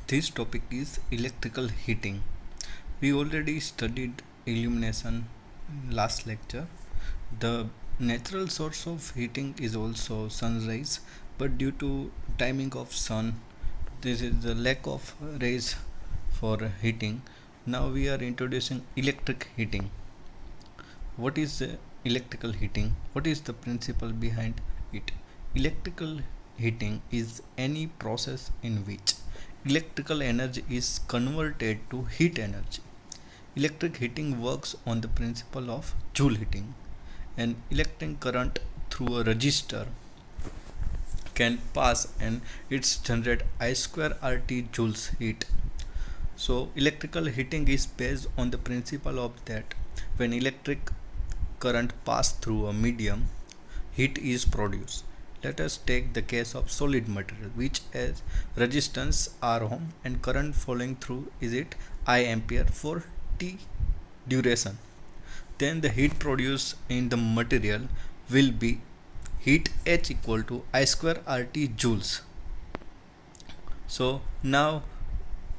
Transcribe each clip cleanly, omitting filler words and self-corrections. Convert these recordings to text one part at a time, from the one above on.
This topic is electrical heating. We already studied illumination in last lecture. The natural source of heating is also sunrise, but due to timing of sun, this is the lack of rays for heating. Now we are introducing electric heating. What is electrical heating? What is the principle behind it? Electrical heating is any process in which electrical energy is converted to heat energy. Electric heating works on the principle of Joule heating. An electric current through a resistor can pass and it's generate I square RT joules heat. So electrical heating is based on the principle of that when electric current pass through a medium, heat is produced. Let us take the case of solid material which has resistance R ohm and current flowing through is it I ampere for T duration. Then the heat produced in the material will be heat H equal to I square RT joules. So now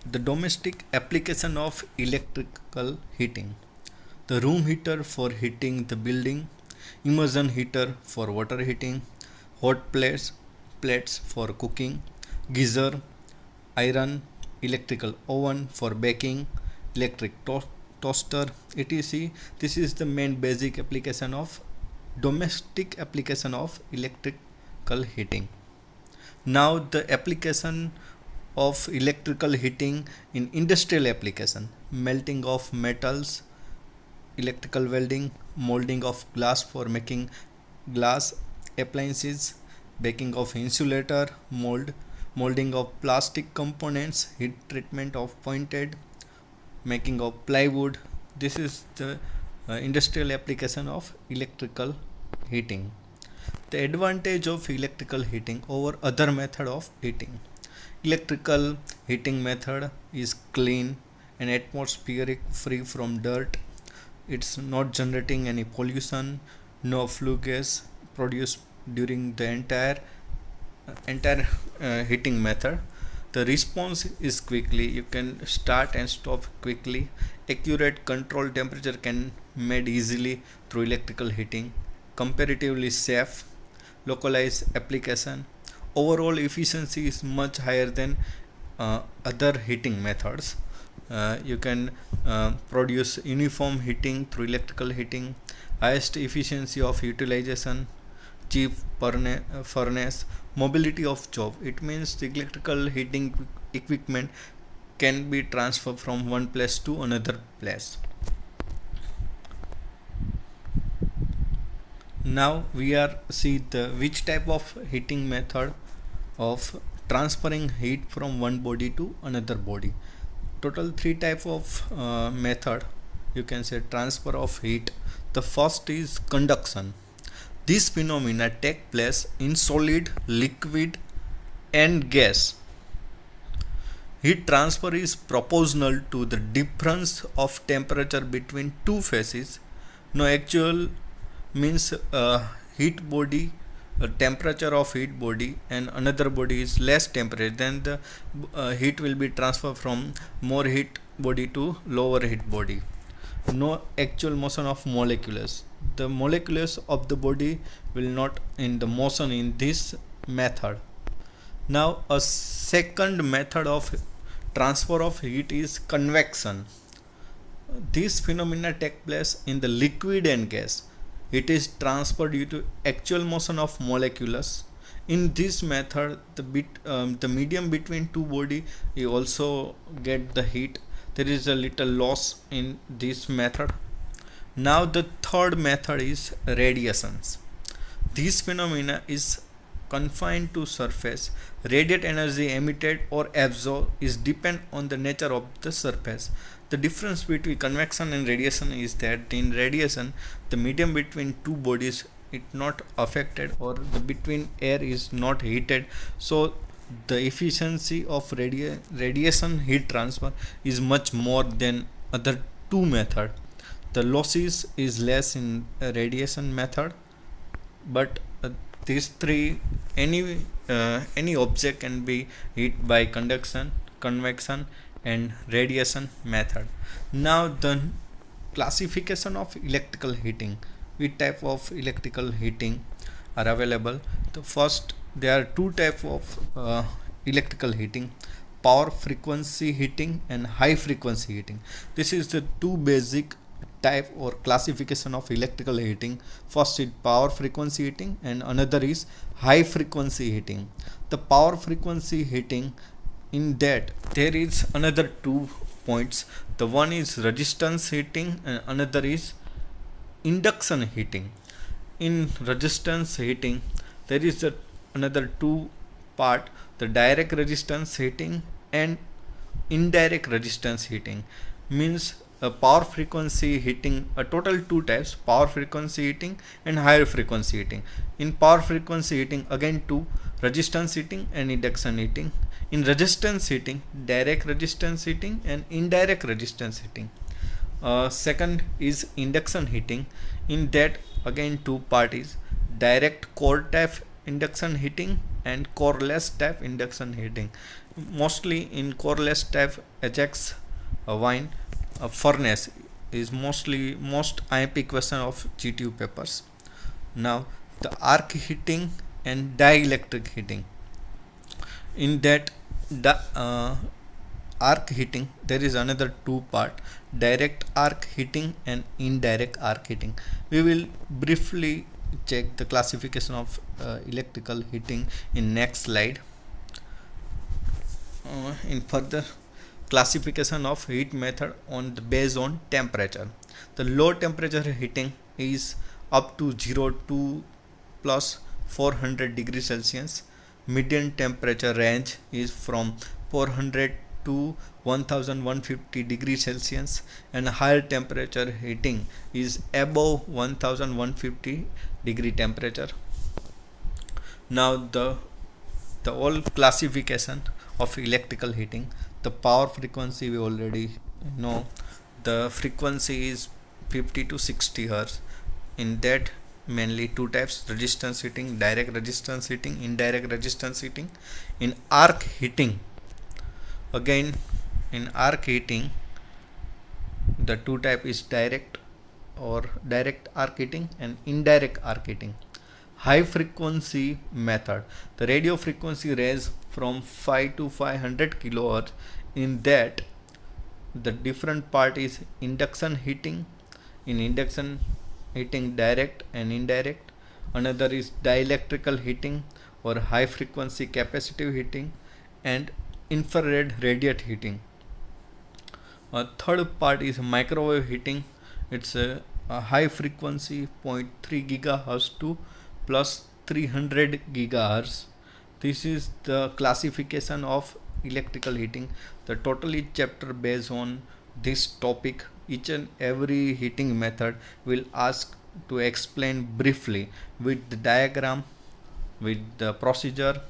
the domestic application of electrical heating. The room heater for heating the building, immersion heater for water heating, hot plates for cooking, geyser, iron, electrical oven for baking, electric toaster, etc. This is the main basic application of domestic application of electrical heating. Now the application of electrical heating in industrial application, melting of metals, electrical welding, molding of glass for making glass appliances, baking of insulator, molding of plastic components, heat treatment of pointed, making of plywood. This is the industrial application of electrical heating. The advantage of electrical heating over other method of heating. Electrical heating method is clean and atmospheric, free from dirt. It's not generating any pollution, no flue gas produced during the entire heating method. The response is quickly, you can start and stop quickly. Accurate control temperature can made easily through electrical heating. Comparatively safe, localized application. Overall efficiency is much higher than other heating methods. You can produce uniform heating through electrical heating, highest efficiency of utilization, cheap furnace, mobility of job. It means the electrical heating equipment can be transferred from one place to another place. Now we are see the which type of heating method of transferring heat from one body to another body. Total three type of method you can say transfer of heat. The first is conduction. This phenomena take place in solid, liquid and gas. Heat transfer is proportional to the difference of temperature between two phases. No actual means heat body temperature of heat body and another body is less temperature, then the heat will be transferred from more heat body to lower heat body. No actual motion of molecules, the molecules of the body will not in the motion in this method. Now a second method of transfer of heat is convection. This phenomena take place in the liquid and gas. It is transferred due to actual motion of molecules. In this method, the medium between two body you also get the heat. There is a little loss in this method. Now the third method is radiations. This phenomena is confined to surface. Radiant energy emitted or absorbed is depend on the nature of the surface. The difference between convection and radiation is that in radiation the medium between two bodies is not affected or the between air is not heated, so the efficiency of radiation heat transfer is much more than other two method. The losses is less in radiation method, but these three any object can be heat by conduction. convection and radiation method. Now the classification of electrical heating. Which type of electrical heating are available? The first, there are two type of electrical heating: power frequency heating and high frequency heating. This is the two basic type or classification of electrical heating. First is power frequency heating and another is high frequency heating. The power frequency heating, in that there is another 2 points. The one is resistance heating and another is induction heating. In resistance heating there is another two part: the direct resistance heating and indirect resistance heating. Means a power frequency heating, a total two types: power frequency heating and higher frequency heating. In power frequency heating, again two: resistance heating and induction heating. In resistance heating, direct resistance heating and indirect resistance heating. Second is induction heating. In that again two parties: direct core type induction heating and coreless type induction heating. Mostly in coreless type HX wine furnace is most IMP question of GTU papers. Now the arc heating and dielectric heating. In that the arc heating there is another two part: direct arc heating and indirect arc heating. We will briefly check the classification of electrical heating in next slide. In further classification of heat method on the based on temperature. The low temperature heating is up to 0 to plus 400 degrees Celsius. Median temperature range is from 400 to 1150 degrees Celsius, and higher temperature heating is above 1150 degree temperature. Now the all classification of electrical heating. The power frequency we already know. The frequency is 50 to 60 hertz. In that mainly two types: resistance heating, direct resistance heating, indirect resistance heating. In arc heating, again in arc heating the two type is direct arc heating and indirect arc heating. High frequency method, the radio frequency range from 5 to 500 kilohertz. In that the different part is induction heating. In induction heating, direct and indirect. Another is dielectrical heating or high frequency capacitive heating and infrared radiate heating. Third part is microwave heating. It's a high frequency 0.3 gigahertz to plus 300 gigahertz. This is the classification of electrical heating. The totally chapter based on this topic. Each and every heating method will ask to explain briefly with the diagram, with the procedure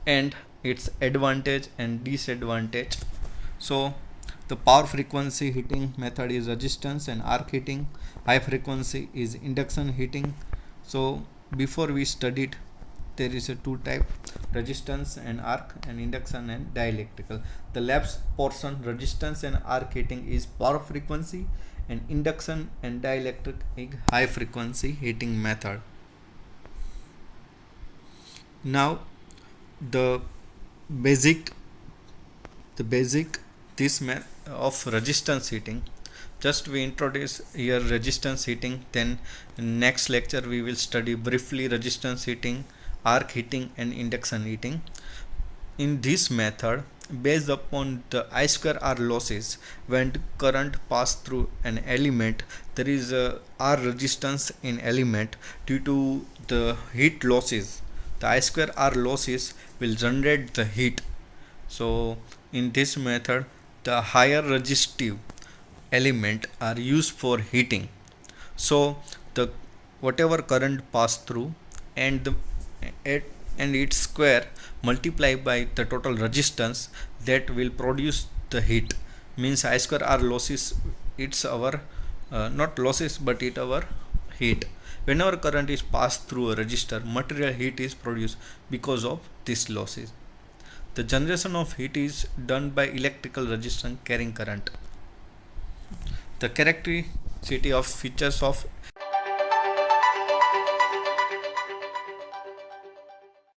and its advantage and disadvantage. So the power frequency heating method is resistance and arc heating. High frequency is induction heating. So before we studied, there is a two type: resistance and arc, and induction and dielectrical. The labs portion, resistance and arc heating, is power frequency, and induction and dielectric is high frequency heating method. Now the basic this of resistance heating. Just we introduce here resistance heating, then next lecture we will study briefly resistance heating, arc heating and induction heating. In this method, based upon the I square R losses, when current pass through an element, there is a R resistance in element. Due to the heat losses, the I square R losses will generate the heat. So in this method, the higher resistive element are used for heating. So the whatever current pass through and its square multiplied by the total resistance, that will produce the heat. Means I square R losses, it's our not losses but it our heat. Whenever current is passed through a resistor, material heat is produced because of this losses. The generation of heat is done by electrical resistance carrying current. The characteristic of features of